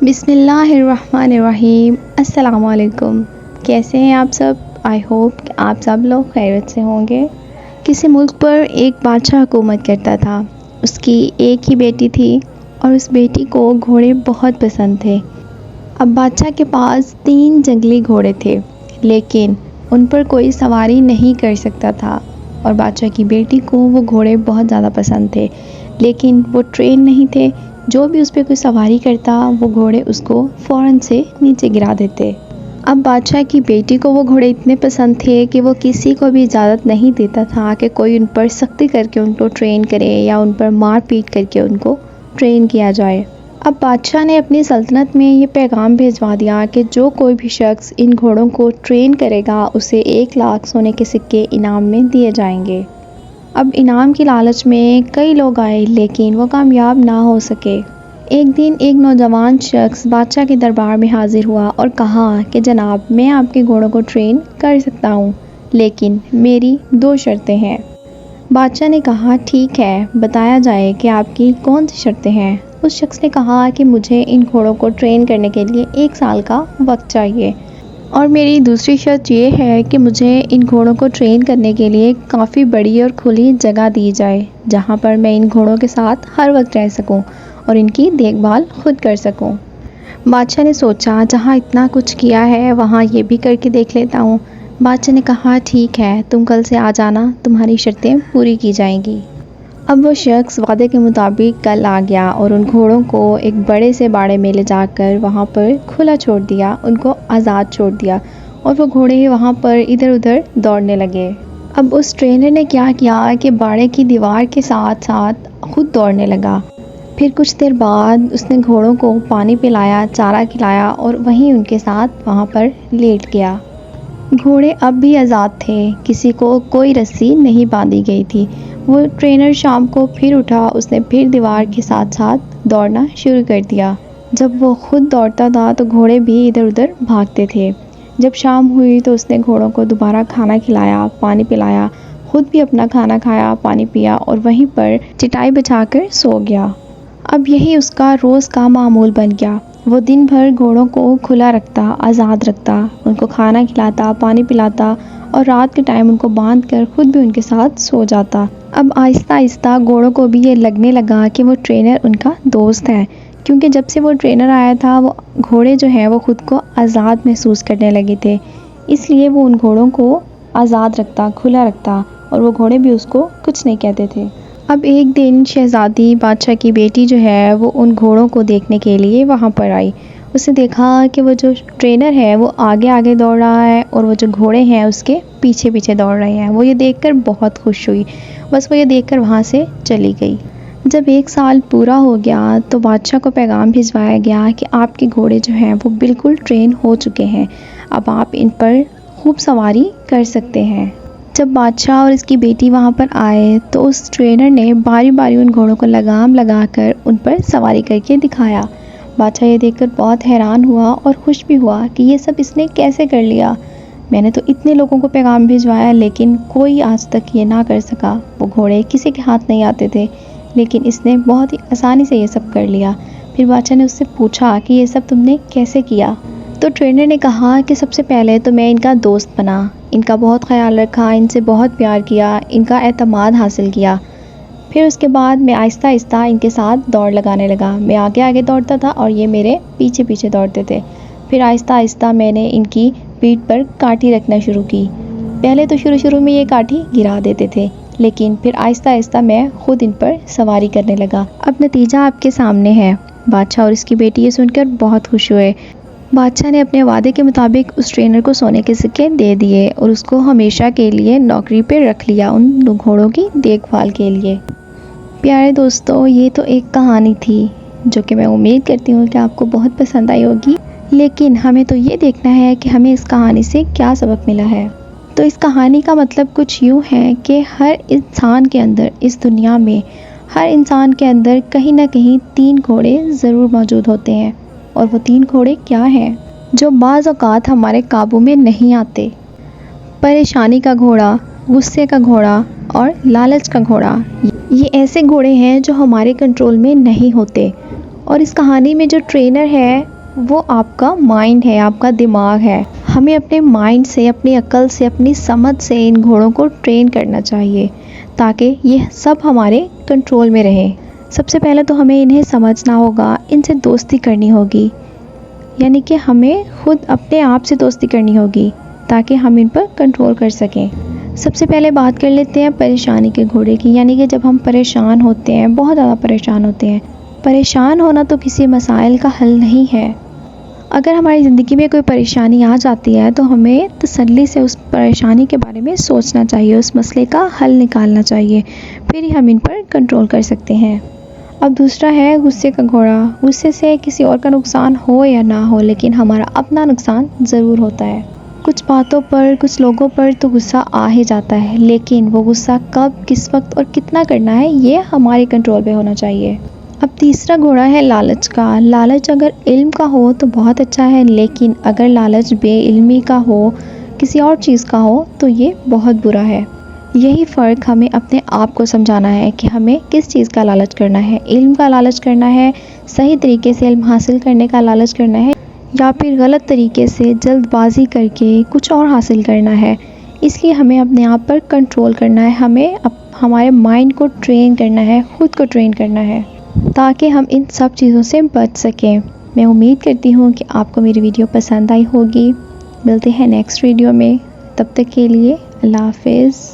بسم اللہ الرحمن الرحیم۔ السلام علیکم، کیسے ہیں آپ سب؟ آئی ہوپ کہ آپ سب لوگ خیریت سے ہوں گے۔ کسی ملک پر ایک بادشاہ حکومت کرتا تھا۔ اس کی ایک ہی بیٹی تھی اور اس بیٹی کو گھوڑے بہت پسند تھے۔ اب بادشاہ کے پاس 3 جنگلی گھوڑے تھے، لیکن ان پر کوئی سواری نہیں کر سکتا تھا، اور بادشاہ کی بیٹی کو وہ گھوڑے بہت زیادہ پسند تھے، لیکن وہ ٹرین نہیں تھے۔ جو بھی اس پہ کوئی سواری کرتا وہ گھوڑے اس کو فوراً سے نیچے گرا دیتے۔ اب بادشاہ کی بیٹی کو وہ گھوڑے اتنے پسند تھے کہ وہ کسی کو بھی اجازت نہیں دیتا تھا کہ کوئی ان پر سختی کر کے ان کو ٹرین کرے یا ان پر مار پیٹ کر کے ان کو ٹرین کیا جائے۔ اب بادشاہ نے اپنی سلطنت میں یہ پیغام بھیجوا دیا کہ جو کوئی بھی شخص ان گھوڑوں کو ٹرین کرے گا اسے 1 لاکھ سونے کے سکے انعام میں دیے جائیں گے۔ اب انعام کی لالچ میں کئی لوگ آئے، لیکن وہ کامیاب نہ ہو سکے۔ ایک دن ایک نوجوان شخص بادشاہ کے دربار میں حاضر ہوا اور کہا کہ جناب، میں آپ کے گھوڑوں کو ٹرین کر سکتا ہوں، لیکن میری 2 شرطیں ہیں۔ بادشاہ نے کہا ٹھیک ہے، بتایا جائے کہ آپ کی کون سی شرطیں ہیں۔ اس شخص نے کہا کہ مجھے ان گھوڑوں کو ٹرین کرنے کے لیے 1 سال کا وقت چاہیے، اور میری دوسری شرط یہ ہے کہ مجھے ان گھوڑوں کو ٹرین کرنے کے لیے کافی بڑی اور کھلی جگہ دی جائے، جہاں پر میں ان گھوڑوں کے ساتھ ہر وقت رہ سکوں اور ان کی دیکھ بھال خود کر سکوں۔ بادشاہ نے سوچا جہاں اتنا کچھ کیا ہے وہاں یہ بھی کر کے دیکھ لیتا ہوں۔ بادشاہ نے کہا ٹھیک ہے، تم کل سے آ جانا، تمہاری شرطیں پوری کی جائیں گی۔ اب وہ شخص وعدے کے مطابق کل آ گیا اور ان گھوڑوں کو ایک بڑے سے باڑے میں لے جا کر وہاں پر کھلا چھوڑ دیا، ان کو آزاد چھوڑ دیا، اور وہ گھوڑے وہاں پر ادھر ادھر دوڑنے لگے۔ اب اس ٹرینر نے کیا کیا کہ باڑے کی دیوار کے ساتھ ساتھ خود دوڑنے لگا۔ پھر کچھ دیر بعد اس نے گھوڑوں کو پانی پلایا، چارہ کھلایا اور وہیں ان کے ساتھ وہاں پر لیٹ گیا۔ گھوڑے اب بھی آزاد تھے، کسی کو کوئی رسی نہیں باندھی گئی تھی۔ وہ ٹرینر شام کو پھر اٹھا، اس نے پھر دیوار کے ساتھ ساتھ دوڑنا شروع کر دیا۔ جب وہ خود دوڑتا تھا تو گھوڑے بھی ادھر ادھر بھاگتے تھے۔ جب شام ہوئی تو اس نے گھوڑوں کو دوبارہ کھانا کھلایا، پانی پلایا، خود بھی اپنا کھانا کھایا، پانی پیا اور وہیں پر چٹائی بچھا کر سو گیا۔ اب یہی اس کا روز کا معمول بن گیا۔ وہ دن بھر گھوڑوں کو کھلا رکھتا، آزاد رکھتا، ان کو کھانا کھلاتا، پانی پلاتا، اور رات کے ٹائم ان کو باندھ کر خود بھی ان کے ساتھ سو جاتا۔ اب آہستہ آہستہ گھوڑوں کو بھی یہ لگنے لگا کہ وہ ٹرینر ان کا دوست ہے، کیونکہ جب سے وہ ٹرینر آیا تھا وہ گھوڑے جو ہیں وہ خود کو آزاد محسوس کرنے لگے تھے، اس لیے وہ ان گھوڑوں کو آزاد رکھتا، کھلا رکھتا، اور وہ گھوڑے بھی اس کو کچھ نہیں کہتے تھے۔ اب ایک دن شہزادی بادشاہ کی بیٹی جو ہے وہ ان گھوڑوں کو دیکھنے کے لیے وہاں پر آئی۔ اس نے دیکھا کہ وہ جو ٹرینر ہے وہ آگے آگے دوڑ رہا ہے اور وہ جو گھوڑے ہیں اس کے پیچھے پیچھے دوڑ رہے ہیں۔ وہ یہ دیکھ کر بہت خوش ہوئی، بس وہ یہ دیکھ کر وہاں سے چلی گئی۔ جب 1 سال پورا ہو گیا تو بادشاہ کو پیغام بھجوایا گیا کہ آپ کے گھوڑے جو ہیں وہ بالکل ٹرین ہو چکے ہیں، اب آپ ان پر خوب سواری کر سکتے ہیں۔ جب بادشاہ اور اس کی بیٹی وہاں پر آئے تو اس ٹرینر نے باری باری ان گھوڑوں کو لگام لگا کر ان پر سواری کر کے دکھایا۔ بادشاہ یہ دیکھ کر بہت حیران ہوا اور خوش بھی ہوا کہ یہ سب اس نے کیسے کر لیا۔ میں نے تو اتنے لوگوں کو پیغام بھجوایا لیکن کوئی آج تک یہ نہ کر سکا۔ وہ گھوڑے کسی کے ہاتھ نہیں آتے تھے، لیکن اس نے بہت ہی آسانی سے یہ سب کر لیا۔ پھر بادشاہ نے اس سے پوچھا کہ یہ سب تم نے کیسے کیا؟ تو ٹرینر نے کہا کہ سب سے پہلے تو میں ان کا دوست بنا، ان کا بہت خیال رکھا، ان سے بہت پیار کیا، ان کا اعتماد حاصل کیا۔ پھر اس کے بعد میں آہستہ آہستہ ان کے ساتھ دوڑ لگانے لگا۔ میں آگے آگے دوڑتا تھا اور یہ میرے پیچھے پیچھے دوڑتے تھے۔ پھر آہستہ آہستہ میں نے ان کی پیٹھ پر کاٹھی رکھنا شروع کی۔ پہلے تو شروع میں یہ کاٹھی گرا دیتے تھے، لیکن پھر آہستہ آہستہ میں خود ان پر سواری کرنے لگا۔ اب نتیجہ آپ کے سامنے ہے۔ بادشاہ اور اس کی بیٹی یہ سن کر بہت خوش ہوئے۔ بادشاہ نے اپنے وعدے کے مطابق اس ٹرینر کو سونے کے سکے دے دیے اور اس کو ہمیشہ کے لیے نوکری پہ رکھ لیا ان گھوڑوں کی دیکھ بھال کے لیے۔ پیارے دوستو، یہ تو ایک کہانی تھی جو کہ میں امید کرتی ہوں کہ آپ کو بہت پسند آئی ہوگی، لیکن ہمیں تو یہ دیکھنا ہے کہ ہمیں اس کہانی سے کیا سبق ملا ہے۔ تو اس کہانی کا مطلب کچھ یوں ہے کہ ہر انسان کے اندر، اس دنیا میں ہر انسان کے اندر کہیں نہ کہیں 3 گھوڑے ضرور موجود ہوتے ہیں، اور وہ 3 گھوڑے کیا ہیں جو بعض اوقات ہمارے قابو میں نہیں آتے۔ پریشانی کا گھوڑا، غصے کا گھوڑا اور لالچ کا گھوڑا، یہ ایسے گھوڑے ہیں جو ہمارے کنٹرول میں نہیں ہوتے، اور اس کہانی میں جو ٹرینر ہے وہ آپ کا مائنڈ ہے، آپ کا دماغ ہے. ہمیں اپنے مائنڈ سے، اپنی عقل سے، اپنی سمجھ سے ان گھوڑوں کو ٹرین کرنا چاہیے تاکہ یہ سب ہمارے کنٹرول میں رہے. سب سے پہلے تو ہمیں انہیں سمجھنا ہوگا، ان سے دوستی کرنی ہوگی، یعنی کہ ہمیں خود اپنے آپ سے دوستی کرنی ہوگی تاکہ ہم ان پر کنٹرول کر سکیں. سب سے پہلے بات کر لیتے ہیں پریشانی کے گھوڑے کی، یعنی کہ جب ہم پریشان ہوتے ہیں، بہت زیادہ پریشان ہوتے ہیں. پریشان ہونا تو کسی مسائل کا حل نہیں ہے. اگر ہماری زندگی میں کوئی پریشانی آ جاتی ہے تو ہمیں تسلی سے اس پریشانی کے بارے میں سوچنا چاہیے، اس مسئلے کا حل نکالنا چاہیے، پھر ہی ہم ان پر کنٹرول کر سکتے ہیں. اب دوسرا ہے غصے کا گھوڑا. غصے سے کسی اور کا نقصان ہو یا نہ ہو لیکن ہمارا اپنا نقصان ضرور ہوتا ہے. کچھ باتوں پر، کچھ لوگوں پر تو غصہ آ ہی جاتا ہے، لیکن وہ غصہ کب، کس وقت اور کتنا کرنا ہے یہ ہمارے کنٹرول پہ ہونا چاہیے. اب تیسرا گھوڑا ہے لالچ کا. لالچ اگر علم کا ہو تو بہت اچھا ہے، لیکن اگر لالچ بے علمی کا ہو، کسی اور چیز کا ہو تو یہ بہت برا ہے. یہی فرق ہمیں اپنے آپ کو سمجھانا ہے کہ ہمیں کس چیز کا لالچ کرنا ہے. علم کا لالچ کرنا ہے، صحیح طریقے سے علم حاصل کرنے کا لالچ کرنا ہے، یا پھر غلط طریقے سے جلد بازی کر کے کچھ اور حاصل کرنا ہے. اس لیے ہمیں اپنے آپ پر کنٹرول کرنا ہے، ہمیں ہمارے مائنڈ کو ٹرین کرنا ہے، خود کو ٹرین کرنا ہے تاکہ ہم ان سب چیزوں سے بچ سکیں. میں امید کرتی ہوں کہ آپ کو میری ویڈیو پسند آئی ہوگی. ملتے ہیں نیکسٹ ویڈیو میں، تب تک کے لیے اللہ حافظ.